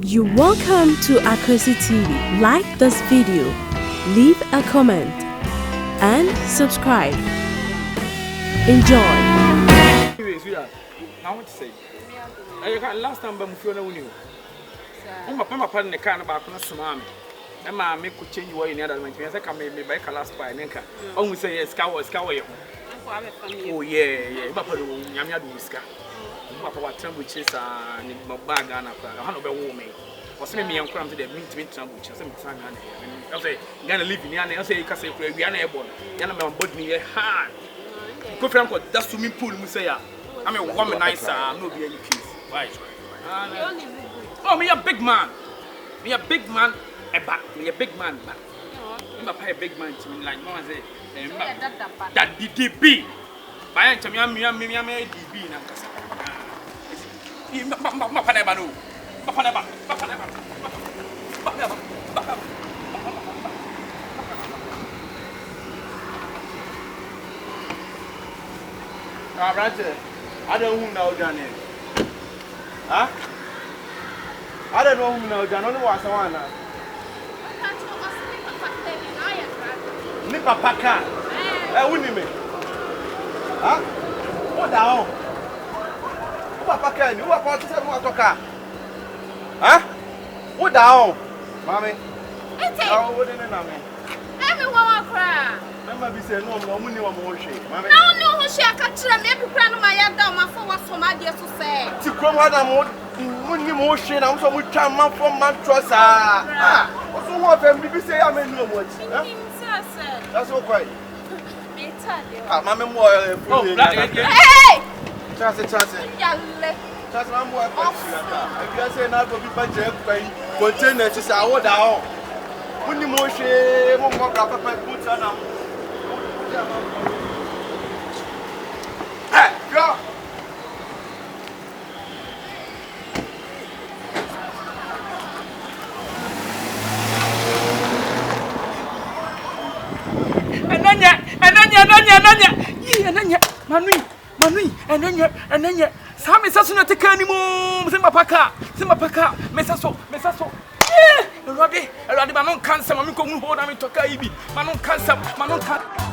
You're welcome to AKWASI TV. Like this video, leave a comment, and subscribe. Enjoy. Now what to say? Last time I'm feeling you. I'm a partner can about Smam. Emma make could change your in other mention. I can maybe buy a last by Nenka. Only say yes, cow. Oh, yeah, Papa, Yamia do Ska. Papa, what time which is my bag and a hundred woman. Or send me and come to the meat trouble, which is I'll say, gonna live in Yana, I'll say, Castle, we are able. Yana, my body a hard. Good friend, that's to me, pull Musaya. I'm a woman, nice, no be any case. Right. Oh, me a big man. Me a big man, a back. Me a big man, back. I'm a big man to me, like Mama say. That DB. By any time, I'm a DB. I don't know Johnny. Huh? I don't know who now, John. Only was one. Nipa Paka. Wouldn't me? Huh? What down? What Paka? You are part of the car. Huh? What down? Mammy? I wouldn't know me. Everyone cry. Remember, we say no money or more shame. No, she can't tell me every plan of my head down my phone was for my dear to say. To come out and money more shame, I'm so much time from my trust. Also, what them say I may know what. That's all quite. Mamma, hey! Chance. Just one more. If you say not to be budget, container to say, I would down. When you more shame, more papa puts on. Hey, go! Manui, Sammy Sasuna take any more, Simapaka, Mesaso, Robbie, Manon cancer, Mamma, hold on to Kaibi, Manon cancer, Manon cancer.